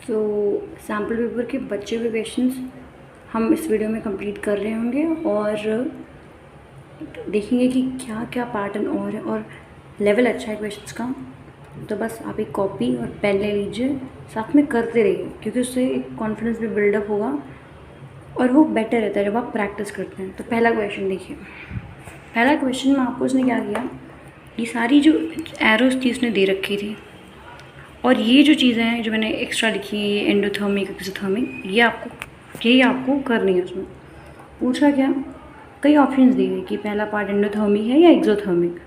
सो sample paper के बचे हुए क्वेश्चंस हम इस वीडियो में कंप्लीट कर रहे होंगे और देखेंगे कि क्या क्या पैटर्न और है और लेवल अच्छा है क्वेश्चंस का। तो बस आप एक कॉपी और पेन ले लीजिए, साथ में करते रहिए क्योंकि उससे एक कॉन्फिडेंस भी बिल्डअप होगा और वो बेटर रहता है जब आप प्रैक्टिस करते हैं। तो पहला क्वेश्चन देखिए। पहला क्वेश्चन में आपको उसने क्या किया, ये सारी जो एरोज थी उसने दे रखी थी और ये जो चीज़ें हैं जो मैंने एक्स्ट्रा लिखी है, एंडोथर्मिक एक्सोथर्मिक, यही आपको करनी है। उसमें पूछा क्या, कई ऑप्शंस दिए हैं कि पहला पार्ट एंडोथर्मिक है या एक्सोथर्मिक।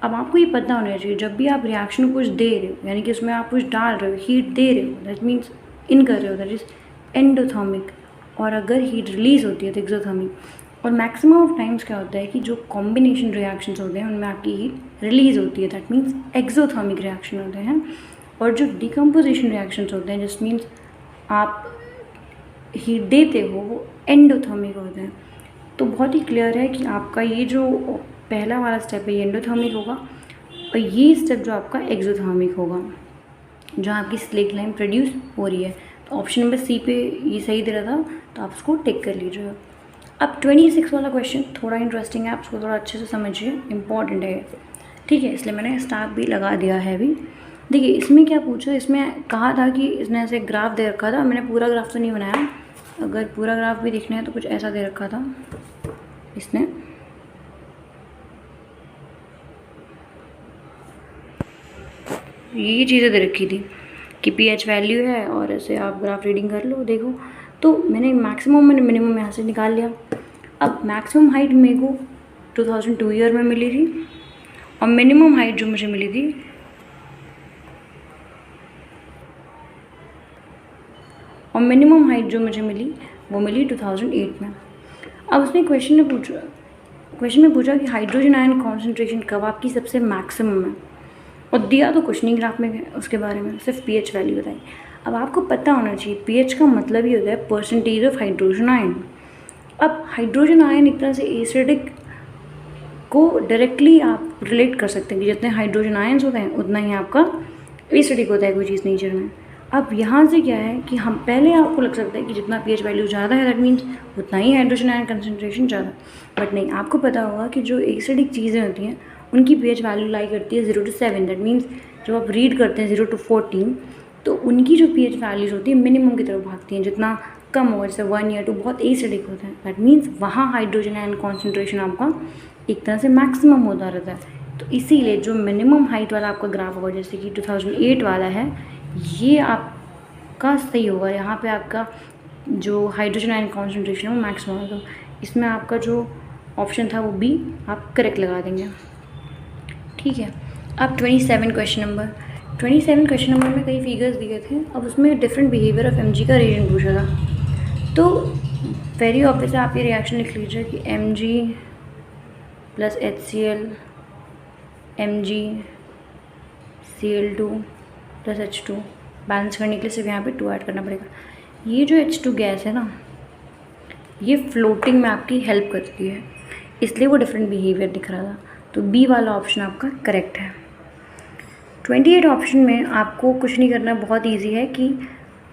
अब आपको ये पता होना चाहिए जब भी आप रिएक्शन को कुछ दे रहे हो, यानी कि उसमें आप कुछ डाल रहे हो, हीट दे रहे हो, दैट मीन्स इन कर रहे हो, दैट इज एंडोथर्मिक। और अगर हीट रिलीज होती है तो एक्सोथर्मिक। और मैक्सिमम ऑफ टाइम्स क्या होता है कि जो कॉम्बिनेशन रिएक्शंस होते हैं उनमें आपकी हीट रिलीज होती है, दैट मीन्स एक्सोथर्मिक रिएक्शन होते हैं। और जो डिकम्पोजिशन रिएक्शंस होते हैं जिस मीन्स आप हीट देते हो वो एंडोथर्मिक होते हैं। तो बहुत ही क्लियर है कि आपका ये जो पहला वाला स्टेप है ये एंडोथर्मिक होगा और ये स्टेप जो आपका एक्सोथर्मिक होगा, जहाँ आपकी स्लेक लाइन प्रोड्यूस हो रही है। तो ऑप्शन नंबर सी पे ये सही दे रहा था, तो आप उसको टिक कर लीजिए। अब 26 वाला क्वेश्चन थोड़ा इंटरेस्टिंग है, आप उसको थोड़ा अच्छे से समझिए, इंपॉर्टेंट है, ठीक है, इसलिए मैंने स्टार भी लगा दिया है अभी। देखिए इसमें क्या पूछा, इसमें कहा था कि इसने ऐसे ग्राफ दे रखा था, मैंने पूरा ग्राफ तो नहीं बनाया, अगर पूरा ग्राफ भी देखना है तो कुछ ऐसा दे रखा था इसने। ये चीज़ें दे रखी थी कि पीएच वैल्यू है और ऐसे आप ग्राफ रीडिंग कर लो, देखो। तो मैंने मैक्सिमम मैंने मिनिमम यहाँ से निकाल लिया। अब मैक्सिमम हाइट मेरे को 2002 ईयर में मिली थी और मिनिमम हाइट जो मुझे मिली थी मिली वो मिली 2008 में। अब उसने क्वेश्चन में पूछा कि हाइड्रोजन आयन कॉन्सेंट्रेशन कब आपकी सबसे मैक्सिमम है, और दिया तो कुछ नहीं ग्राफ में उसके बारे में, सिर्फ पीएच वैल्यू बताई। अब आपको पता होना चाहिए पीएच का मतलब ही होता है परसेंटेज ऑफ हाइड्रोजन आयन। अब हाइड्रोजन आयन एक तरह से एसिडिक को डायरेक्टली आप रिलेट कर सकते हैं कि जितने हाइड्रोजन आयन्स होते हैं उतना ही आपका एसिडिक होता है कोई चीज़ नेचर में। अब यहाँ से क्या है कि हम पहले आपको लग सकता है कि जितना पीएच वैल्यू ज़्यादा है दैट मीन्स उतना ही हाइड्रोजन आयन कंसनट्रेशन ज़्यादा, बट नहीं, आपको पता होगा कि जो एसिडिक चीज़ें होती हैं उनकी पीएच वैल्यू लाई करती है 0 to 7, दैट मीन्स जब आप रीड करते हैं 0 to 14 तो उनकी जो पीएच वैल्यूज़ होती है मिनिमम की तरफ भागती हैं। जितना कम हो, जैसे 1 या 2 बहुत एसिडिक होता है, दैट मीन्स वहाँ हाइड्रोजन आयन कॉन्सेंट्रेशन आपका एक तरह से मैक्सिमम होता रहता है। तो इसीलिए जो मिनिमम हाइट वाला आपका ग्राफ होगा, जैसे कि 2008 वाला है, ये आपका सही होगा। यहाँ पे आपका जो हाइड्रोजन आयन कॉन्सेंट्रेशन है वो मैक्सिमम होगा। तो इसमें आपका जो ऑप्शन था वो बी आप करेक्ट लगा देंगे, ठीक है। अब 27 क्वेश्चन नंबर में कई फिगर्स दिए थे। अब उसमें डिफरेंट बिहेवियर ऑफ एमजी का रीजन पूछा था। तो वेरी ऑब्वियस आप ये रिएक्शन लिख लीजिए कि MG plus HCl Mg Cl2 plus H2 balance करने के लिए सिर्फ यहाँ पे 2 ऐड करना पड़ेगा। ये जो H2 गैस है ना, ये फ्लोटिंग में आपकी हेल्प करती है, इसलिए वो डिफरेंट बिहेवियर दिख रहा था। तो बी वाला ऑप्शन आपका करेक्ट है। 28 ऑप्शन में आपको कुछ नहीं करना, बहुत ईजी है कि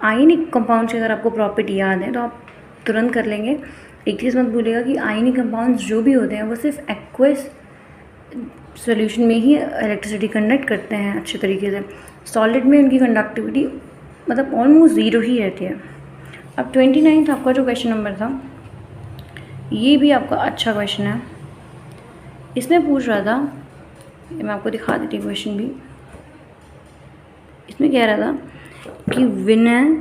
आयनिक कंपाउंड की अगर आपको प्रॉपर्टी याद है तो आप तुरंत कर लेंगे। एक चीज़ मत भूलिएगा कि आयनिक कंपाउंड्स जो भी होते हैं वो सिर्फ एक्वस सॉल्यूशन में ही इलेक्ट्रिसिटी कंडक्ट करते हैं अच्छे तरीके से, सॉलिड में उनकी कंडक्टिविटी मतलब ऑलमोस्ट ज़ीरो ही रहती है। अब 29 आपका जो क्वेश्चन नंबर था ये भी आपका अच्छा क्वेश्चन है। इसमें पूछ रहा था, मैं आपको दिखा देती क्वेश्चन भी। इसमें कह रहा था कि winner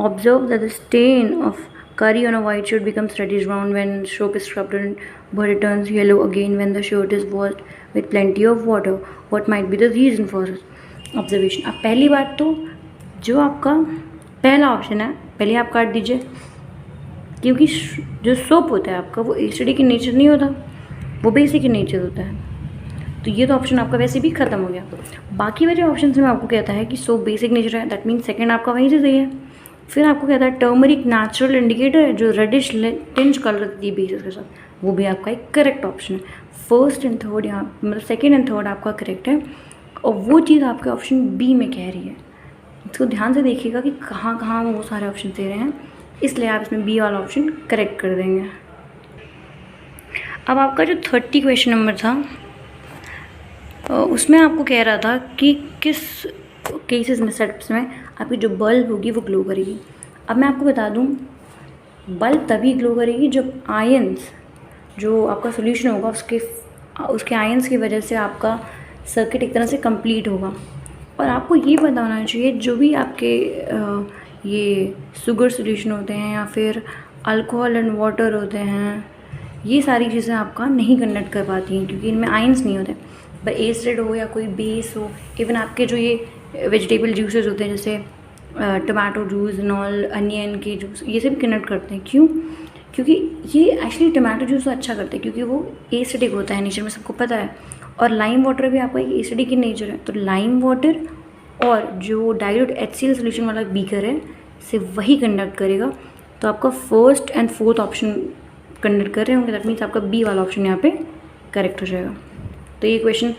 observe that the stain of curry on a white shirt becomes reddish brown when soap is scrubbed but it turns yellow again when the shirt is washed with plenty of water. What might be the reason for this observation? अब पहली बात तो जो आपका पहला option है पहले आप काट दीजिए, क्योंकि जो सोप होता है आपका वो एसिडिक इन नेचर नहीं होता, वो बेसिक इन नेचर होता है। तो ये तो ऑप्शन आपका वैसे भी ख़त्म हो गया। बाकी वाले ऑप्शन में आपको कहता है कि सोप बेसिक नेचर है, दैट मीन्स सेकेंड आपका वहीं से सही है। फिर आपको कहता है टर्मरिक नेचुरल इंडिकेटर है जो reddish tinge colour the basis के साथ, वो भी आपका एक करेक्ट ऑप्शन है। फर्स्ट एंड थर्ड यहाँ मतलब सेकेंड एंड थर्ड आपका करेक्ट है, और वो चीज़ आपके ऑप्शन बी में कह रही है इसको ध्यान से देखिएगा कि कहाँ कहाँ वो सारे ऑप्शन दे रहे हैं, इसलिए आप इसमें बी वाला ऑप्शन करेक्ट कर देंगे। अब आपका जो 30 क्वेश्चन नंबर था उसमें आपको कह रहा था कि किस केसेस में, सेटअप्स में आपकी जो बल्ब होगी वो ग्लो करेगी। अब मैं आपको बता दूं, बल्ब तभी ग्लो करेगी जब आयंस, जो आपका सोल्यूशन होगा उसके आयंस की वजह से आपका सर्किट एक तरह से कंप्लीट होगा। और आपको ये पता होना चाहिए जो भी आपके ये शुगर सोल्यूशन होते हैं या फिर अल्कोहल एंड वाटर होते हैं, ये सारी चीज़ें आपका नहीं कंडक्ट कर पाती हैं क्योंकि इनमें आयंस नहीं होते। पर एसिड हो या कोई बेस हो, इवन आपके जो ये वेजिटेबल जूसेस होते हैं जैसे टमाटो जूस, नॉल, अनियन के जूस, ये सब कंडक्ट करते हैं। क्यों? क्योंकि ये एक्चुअली टमाटो जूस अच्छा करते हैं क्योंकि वो एसिडिक होता है नेचर में, सबको पता है। और लाइम वाटर भी आपका एक एसिडिक in नेचर है, तो लाइम वाटर और जो डाइल्यूट HCl सोल्यूशन वाला बीकर है से वही कंडक्ट करेगा। तो आपका first and fourth option conduct कर रहे होंगे, दैट मीन्स आपका बी वाला ऑप्शन यहाँ पे करेक्ट हो जाएगा। तो ये क्वेश्चन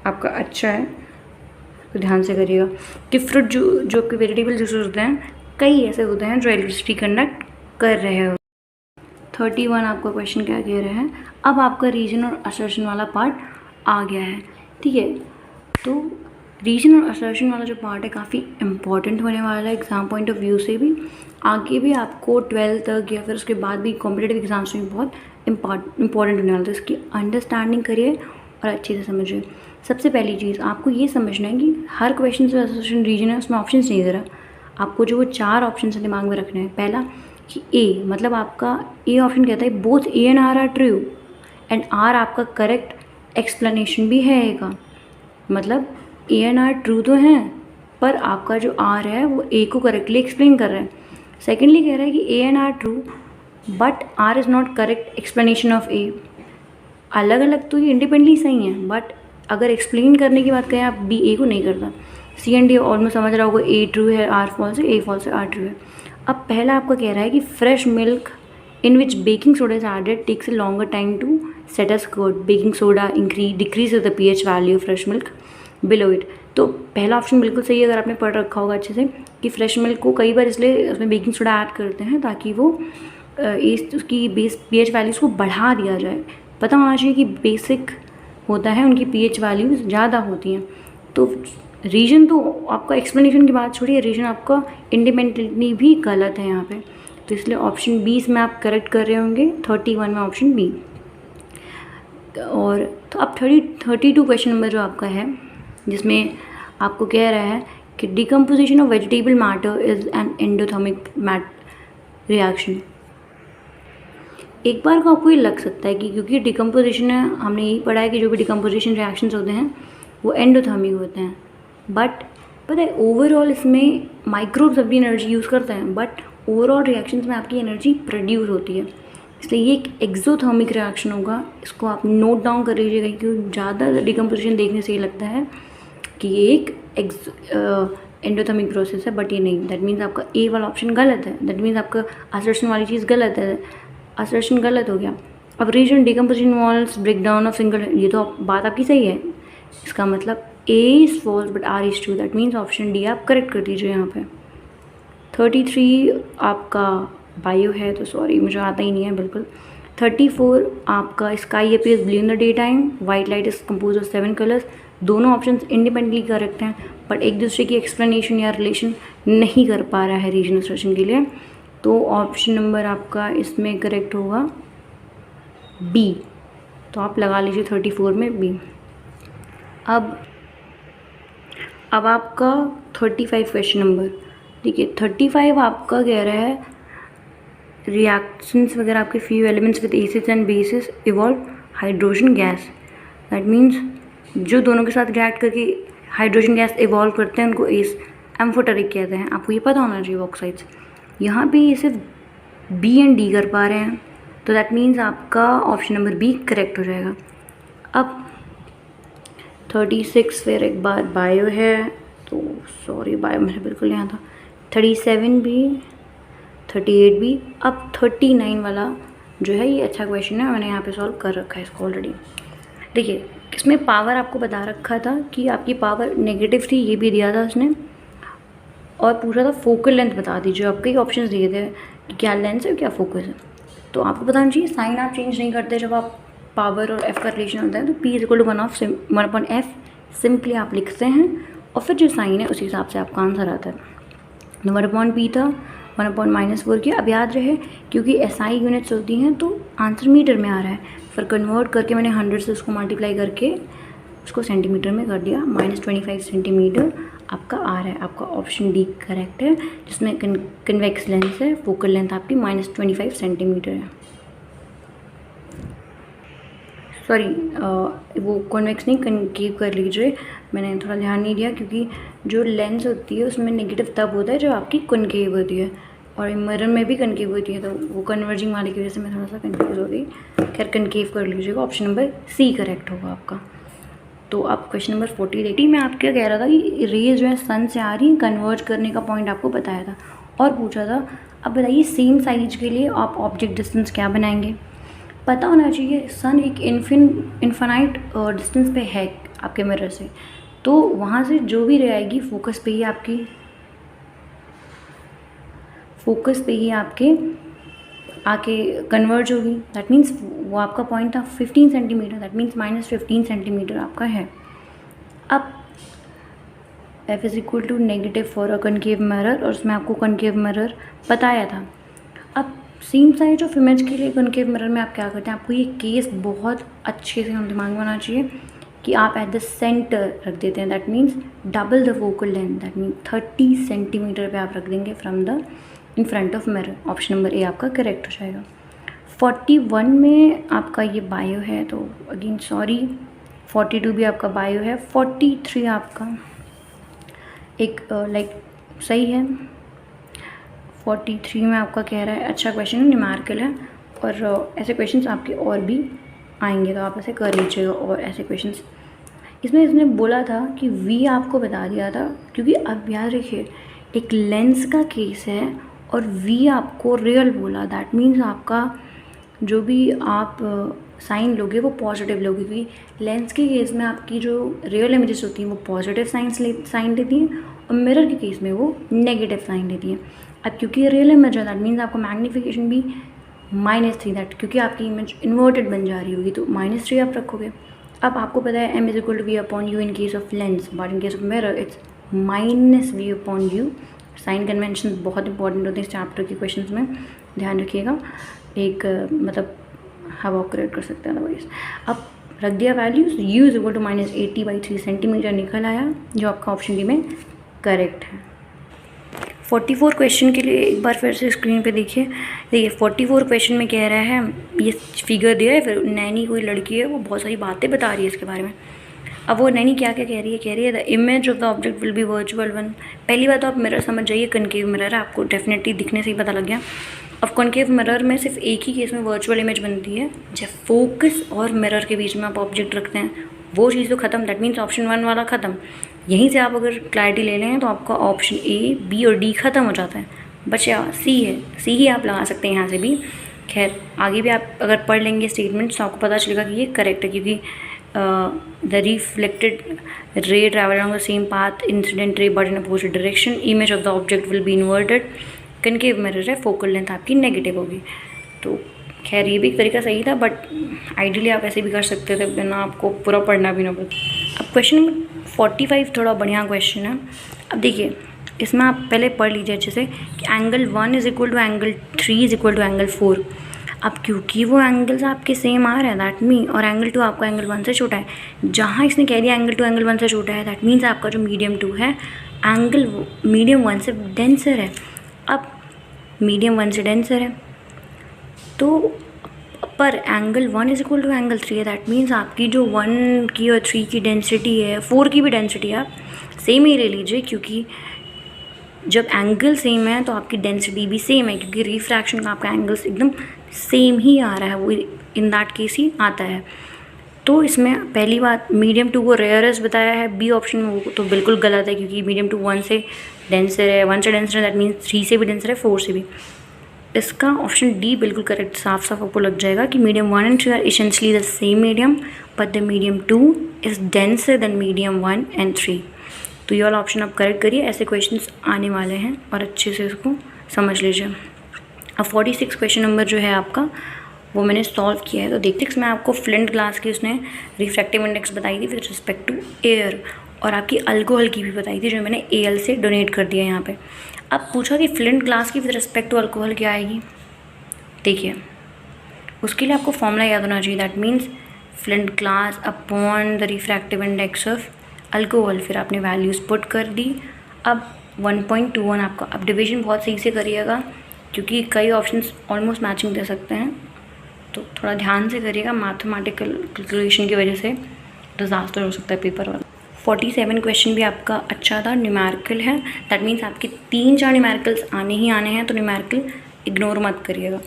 आपका अच्छा है, तो ध्यान से करिएगा कि फ्रूट जो आपके वेजिटेबल जूसेस होते हैं, कई ऐसे होते हैं जो इलेक्ट्रिसिटी कंडक्ट कर रहे हो। 31 आपका क्वेश्चन क्या कह रहे हैं, अब आपका रीजन और असर्शन वाला पार्ट आ गया है। ठीक है, तो रीजन और असर्शन वाला जो पार्ट है काफ़ी इंपॉर्टेंट होने वाला है एग्ज़ाम पॉइंट ऑफ व्यू से भी, आगे भी आपको 12th तक या फिर उसके बाद भी कॉम्पिटेटिव एग्जाम्स में बहुत इंपॉर्टेंट होने वाला है। तो इसकी अंडरस्टैंडिंग करिए और अच्छे से समझिए। सबसे पहली चीज़ आपको ये समझना है कि हर क्वेश्चन जो असोसिएशन रीजन है उसमें ऑप्शन नहीं दे रहा। आपको जो वो 4 ऑप्शन से दिमाग में रखने हैं। पहला कि ए, मतलब आपका ए ऑप्शन कहता है both A and R true and R आपका करेक्ट एक्सप्लेनेशन भी है ए का, मतलब ए एंड आर ट्रू तो हैं पर आपका जो आर है वो ए को करेक्टली एक्सप्लेन कर रहा है। सेकेंडली कह रहा है कि A and R true but R is not correct explanation of A. अलग अलग तो ये इंडिपेंडेंटली सही हैं, बट अगर एक्सप्लेन करने की बात करें आप, बी ए को नहीं करता। सी एंड डी ऑलमोस्ट समझ रहा होगा, ए ट्रू है, आर फॉल्स है, ए फॉल्स है, आर ट्रू है। अब पहला आपका कह रहा है कि fresh milk in which baking soda is added takes a longer time to set as curd, baking soda decreases the pH value of fresh milk below it. तो पहला ऑप्शन बिल्कुल सही है, अगर आपने पढ़ रखा होगा अच्छे से कि फ्रेश मिल्क को कई बार इसलिए उसमें बेकिंग सोडा ऐड करते हैं ताकि वो उसकी pH वैल्यूज़ को बढ़ा दिया जाए। पता होना चाहिए कि बेसिक होता है उनकी pH वैल्यूज़ ज़्यादा होती हैं। तो रीजन तो आपका एक्सप्लेनेशन की बात छोड़िए, रीजन आपका इंडिपेंडेंटली भी गलत है यहाँ पे, तो इसलिए ऑप्शन 20 में आप करेक्ट कर रहे होंगे, 31 में ऑप्शन बी। और तो अब 32 क्वेश्चन नंबर जो आपका है जिसमें आपको कह रहा है कि decomposition of vegetable matter is an endothermic reaction. एक बार को आपको ये लग सकता है कि क्योंकि डिकम्पोजिशन है, हमने यही पढ़ा है कि जो भी डिकम्पोजिशन रिएक्शंस होते हैं वो एंडोथर्मिक होते हैं, बट पता है ओवरऑल इसमें माइक्रोब्स अपनी एनर्जी यूज़ करते हैं, बट ओवरऑल रिएक्शंस में आपकी एनर्जी प्रोड्यूस होती है, इसलिए ये एक एक्सोथर्मिक रिएक्शन होगा। इसको आप नोट डाउन कर लीजिएगा क्योंकि ज़्यादा डिकम्पोजिशन देखने से ये लगता है कि ये एक एंडोथर्मिक प्रोसेस है, बट ये नहीं। दैट मीन्स आपका ए वाला ऑप्शन गलत है, दैट मीन्स आपका असर्शन वाली चीज़ गलत है, असर्शन गलत हो गया। अब reason decomposition involves break down of single, ये तो बात आपकी सही है, इसका मतलब A is false but R is true, that means option D आप करेक्ट कर दीजिए यहाँ पे। 33 आपका बायो है, तो सॉरी मुझे आता ही नहीं है बिल्कुल। 34 आपका sky appears blue in the day time, white light is compose of 7 colours. दोनों ऑप्शंस इंडिपेंडेंटली करेक्ट हैं, बट एक दूसरे की एक्सप्लेनेशन या रिलेशन नहीं कर पा रहा है रीजनल सेशन के लिए, तो ऑप्शन नंबर आपका इसमें करेक्ट होगा बी। तो आप लगा लीजिए 34 में बी। अब आपका 35 क्वेश्चन नंबर, ठीक है। 35 आपका कह रहा है रिएक्शंस वगैरह आपके few elements with acids and bases evolve hydrogen gas. That means जो दोनों के साथ रिएक्ट करके हाइड्रोजन गैस इवॉल्व करते हैं उनको एम्फोटेरिक कहते हैं। आपको ये पता होना चाहिए ऑक्साइड्स। यहाँ पे ये सिर्फ बी एंड डी कर पा रहे हैं, तो दैट मीन्स आपका ऑप्शन नंबर बी करेक्ट हो जाएगा। अब 36 फिर एक बार बायो है, तो सॉरी बायो मेरे बिल्कुल यहाँ था। 37 भी, 38 भी। अब 39 वाला जो है ये अच्छा क्वेश्चन है, मैंने यहाँ पे सॉल्व कर रखा है इसको ऑलरेडी। देखिए इसमें पावर आपको बता रखा था कि आपकी पावर नेगेटिव थी, ये भी दिया था उसने। और पूछा था फोकल लेंथ बता दीजिए। आपके ऑप्शन दिए थे कि क्या लेंस है क्या फोकस है। तो आपको बताना चाहिए साइन आप चेंज नहीं करते जब आप पावर और एफ का रिलेशन होता है। तो P is equal to 1/f simply आप लिखते हैं और फिर जो साइन है उसी हिसाब से आपका आंसर आता है। 1/p था 1/-4 किया। अब याद रहे क्योंकि SI यूनिट्स होती हैं तो आंसर मीटर में आ रहा है, फिर कन्वर्ट करके मैंने 100 से उसको मल्टीप्लाई करके उसको सेंटीमीटर में कर दिया। -25 सेंटीमीटर आपका आ रहा है। आपका ऑप्शन डी करेक्ट है, जिसमें कन्वेक्स लेंस है। फोकल लेंथ आपकी -25 सेंटीमीटर है। सॉरी वो कॉन्वेक्स नहीं, कनकेव कर लीजिए। मैंने थोड़ा ध्यान नहीं दिया क्योंकि जो लेंस होती है उसमें नेगेटिव तब होता है जब आपकी कनकेव होती है, और मिरर में भी कनकेव होती है, तो वो कन्वर्जिंग वाले की वजह से मैं थोड़ा सा कन्फ्यूज हो गई। खैर कनकेव कर लीजिएगा। ऑप्शन नंबर सी करेक्ट होगा आपका। तो आप क्वेश्चन नंबर 40 देखिए। मैं आपके कह रहा था कि रेज जो है सन से आ रही है, कन्वर्ज करने का पॉइंट आपको बताया था और पूछा था अब बताइए सेम साइज के लिए आप ऑब्जेक्ट डिस्टेंस क्या बनाएंगे। पता होना चाहिए सन एक इन्फिनाइट डिस्टेंस पे है आपके मिरर से, तो वहाँ से जो भी रे आएगी फोकस पे ही आपके आके कन्वर्ज होगी। दैट मीन्स वो आपका पॉइंट था 15 सेंटीमीटर, दैट मीन्स -15 सेंटीमीटर आपका है। अब f is equal to negative for a concave mirror, और उसमें आपको कनकेव मिरर बताया था। अब सेम साइज ऑफ इमेज के लिए कनकेव मिरर में आप क्या करते हैं, आपको ये केस बहुत अच्छे से हम दिमाग में होना चाहिए कि आप एट द सेंटर रख देते हैं। That means double the focal length, that means 30 centimetre पे आप रख देंगे from the in front of mirror. Option number A आपका करेक्ट हो जाएगा। 41 में आपका ये बायो है, तो अगेन सॉरी 42 भी आपका बायो है। 43 आपका एक लाइक सही है। 43 में आपका कह रहा है अच्छा क्वेश्चन न्यूमेरिकल है, और ऐसे क्वेश्चंस आपके और भी आएंगे तो आप ऐसे कर लीजिएगा। और ऐसे क्वेश्चंस इसमें इसने बोला था कि V आपको बता दिया था, क्योंकि अब याद रखिए एक लेंस का केस है और V आपको रियल बोला। दैट मीन्स आपका जो भी आप साइन लोगे वो पॉजिटिव लोगे, क्योंकि लेंस के केस में आपकी जो रियल इमेजेस होती हैं वो पॉजिटिव साइन देती हैं और मिरर के केस में वो नेगेटिव साइन देती हैं। अब क्योंकि रियल इमेज है दैट मीन्स आपको मैग्नीफिकेशन भी -3, दैट क्योंकि आपकी इमेज इन्वर्टेड बन जा रही होगी तो -3 आप रखोगे। अब आपको पता है m is equal to v/u in case of lens, but in case of mirror it's -v/u। Sign convention बहुत इंपॉर्टेंट होते हैं इस चैप्टर के क्वेश्चंस में, ध्यान रखिएगा। एक मतलब हवा क्रिएट कर सकते हैं अदरवाइज। अब रख दिया values, u is equal to -80/3 centimetre निकल आया, जो आपका ऑप्शन डी में करेक्ट है। 44 क्वेश्चन के लिए एक बार फिर से स्क्रीन पे देखिए। 44 क्वेश्चन में कह रहा है, ये फिगर दिया है, फिर नैनी कोई लड़की है वो बहुत सारी बातें बता रही है इसके बारे में। अब वो नैनी क्या क्या कह रही है the image of the object will be virtual one. पहली बात तो आप मिरर समझ जाइए, कनकेव मिरर है, आपको डेफिनेटली दिखने से ही पता लग गया। अब कॉनकेव मिरर में सिर्फ एक ही केस में वर्चुअल इमेज बनती है, जब फोकस और मिरर के बीच में आप ऑब्जेक्ट रखते हैं वो चीज़ तो ख़त्म। दैट मीन्स ऑप्शन 1 वाला ख़त्म। यहीं से आप अगर क्लैरिटी ले लें तो आपका ऑप्शन ए, बी और डी ख़त्म हो जाता है, बचा सी है। सी ही आप लगा सकते हैं यहाँ से भी। खैर आगे भी आप अगर पढ़ लेंगे स्टेटमेंट तो आपको पता चलेगा कि ये करेक्ट है, क्योंकि the reflected ray travel on the same path incident ray but in opposite direction, image of the object will be inverted, concave mirror है, फोकल लेंथ आपकी नेगेटिव होगी। तो खैर ये भी एक तरीका सही था, बट आइडियली आप ऐसे भी कर सकते थे बिना आपको पूरा पढ़ना भी ना पड़े। अब क्वेश्चन नंबर 45 थोड़ा बढ़िया क्वेश्चन है। अब देखिए इसमें आप पहले पढ़ लीजिए अच्छे से कि angle 1 is equal to angle 3 is equal to angle 4। अब क्योंकि वो एंगल्स आपके सेम आ रहे हैं दैट मीन, और एंगल 2 आपका एंगल 1 से छोटा है, जहाँ इसने कह दिया एंगल 2 एंगल 1 से छोटा है दैट मीन्स आपका जो मीडियम 2 है एंगल मीडियम 1 से डेंसर है। अब मीडियम 1 से डेंसर है तो पर angle 1 is equal to angle 3 है, दैट मीन्स आपकी जो 1 की और 3 की डेंसिटी है, 4 की भी डेंसिटी आप सेम ही ले लीजिए, क्योंकि जब एंगल सेम है तो आपकी डेंसिटी भी सेम है, क्योंकि रिफ्रैक्शन का आपका एंगल्स एकदम सेम ही आ रहा है, वो इन दैट केस ही आता है। तो इसमें पहली बात मीडियम 2 को रेयरेस्ट बताया है बी ऑप्शन में, वो तो बिल्कुल गलत है, क्योंकि मीडियम 2 1 से डेंसर है, 1 से डेंसर है दैट मीन्स 3 से भी डेंसर है, 4 से भी। इसका ऑप्शन डी बिल्कुल करेक्ट, साफ साफ आपको लग जाएगा कि medium 1 and 3 are essentially the same medium, but the medium 2 is denser than medium 1 and 3। तो ये वाला ऑप्शन आप करेक्ट करिए, ऐसे क्वेश्चंस आने वाले हैं और अच्छे से इसको समझ लीजिए। अब 46 क्वेश्चन नंबर जो है आपका वो मैंने सॉल्व किया है। तो देखते हैं, मैं आपको फ्लिंट ग्लास की उसने रिफ्रैक्टिव इंडेक्स बताई थी विद रिस्पेक्ट टू एयर, और आपकी अल्कोहल की भी बताई थी जो मैंने AL से डोनेट कर दिया यहाँ पे। अब पूछा कि फ्लिंट ग्लास की विद रिस्पेक्ट टू अल्कोहल क्या आएगी। देखिए, उसके लिए आपको फॉर्मूला याद होना चाहिए, that means flint glass upon the refractive index of alcohol. फिर आपने वैल्यूज़ पुट कर दी। अब 1.21 आपका। अब डिवीजन बहुत सही से करिएगा क्योंकि कई ऑप्शंस ऑलमोस्ट मैचिंग दे सकते हैं, तो थोड़ा ध्यान से करिएगा, मैथमेटिकल कैलकुलेशन की वजह से डिज़ास्टर हो सकता है पेपर वाला। 47 क्वेश्चन भी आपका अच्छा था, न्यूमेरिकल है, दैट मीन्स आपके 3-4 न्यूमेरिकल्स आने ही आने हैं, तो न्यूमेरिकल इग्नोर मत करिएगा।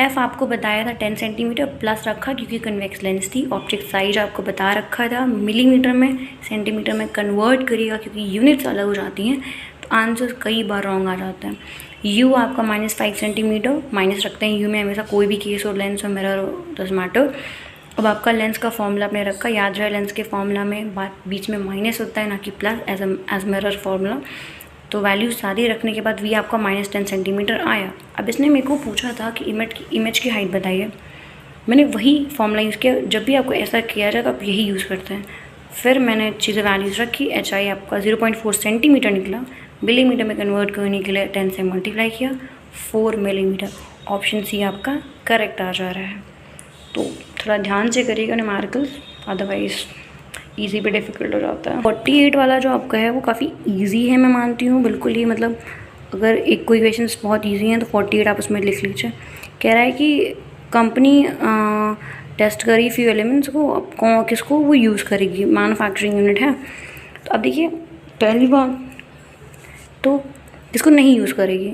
F आपको बताया था 10 सेंटीमीटर प्लस रखा क्योंकि कन्वेक्स लेंस थी। ऑब्जेक्ट साइज आपको बता रखा था, मिलीमीटर में सेंटीमीटर में कन्वर्ट करिएगा क्योंकि यूनिट्स अलग हो जाती हैं, तो आंसर कई बार रॉन्ग आ जाता है। U आपका -5 सेंटीमीटर, माइनस रखते हैं U में हमेशा, कोई भी केस हो, लेंस और मिरर डज मैटर। अब आपका लेंस का फॉर्मूला आपने रखा, याद रहे लेंस के फॉर्मूला में बीच में माइनस होता है ना कि प्लस, एज मिरर फॉर्मूला। तो वैल्यू सारी रखने के बाद V आपका -10 सेंटीमीटर आया। अब इसने मेरे को पूछा था कि इमेज की हाइट बताइए, मैंने वही फॉर्मूला यूज़ किया। जब भी आपको ऐसा किया जाए तो आप यही यूज़ करते हैं। फिर मैंने चीज़ें वैल्यूज़ रखी, HI आपका 0.4 सेंटीमीटर निकला, मिलीमीटर में कन्वर्ट करने के लिए 10 से मल्टीप्लाई किया, 4 मिलीमीटर। ऑप्शन C आपका करेक्ट आ जा रहा है। तो थोड़ा ध्यान से करिएगा न्यूमेरिकल्स, अदरवाइज़ ईजी पे डिफ़िकल्ट हो जाता है। 48 वाला जो आपका है वो काफ़ी ईजी है, मैं मानती हूँ बिल्कुल ही, मतलब अगर एक कोई क्वेश्चन बहुत ईजी हैं तो 48 आप उसमें लिख लीजिए। कह रहा है कि कंपनी टेस्ट करी फ्यू एलिमेंट्स को, किसको वो यूज़ करेगी, मैन्युफैक्चरिंग यूनिट है। तो अब देखिए, पहली बात तो किसको नहीं यूज़ करेगी।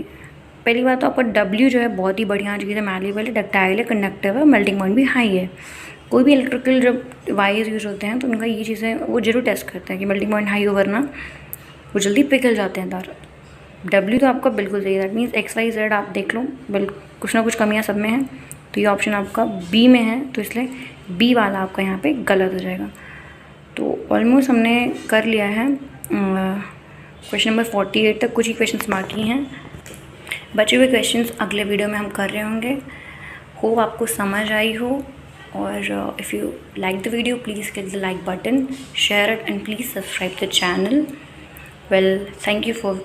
पहली बात तो आपका W जो है बहुत ही बढ़िया चीज़ है, मैलेबल है, डक्टाइल है, कंडक्टिव है, मेल्टिंग पॉइंट भी हाई है। कोई भी इलेक्ट्रिकल जब डिवाइस यूज़ होते हैं तो उनका ये चीज़ें वो जरूर टेस्ट करते हैं कि मेल्टिंग पॉइंट हाई हो, वरना वो जल्दी पिघल जाते हैं तार। W तो आपका बिल्कुल सही है, दैट मीन्स XYZ आप देख लो, बिल्कुल कुछ ना कुछ कमियाँ सब में हैं, तो ये ऑप्शन आपका B में है, तो इसलिए B वाला आपका यहाँ पे गलत हो जाएगा। तो ऑलमोस्ट हमने कर लिया है क्वेश्चन नंबर 48 तक, कुछ ही क्वेश्चन बाकी हैं। बचे हुए क्वेश्चंस अगले वीडियो में हम कर रहे होंगे। होप आपको समझ आई हो, और if you like the video please click the like button, share it and please subscribe the channel. Well, thank you for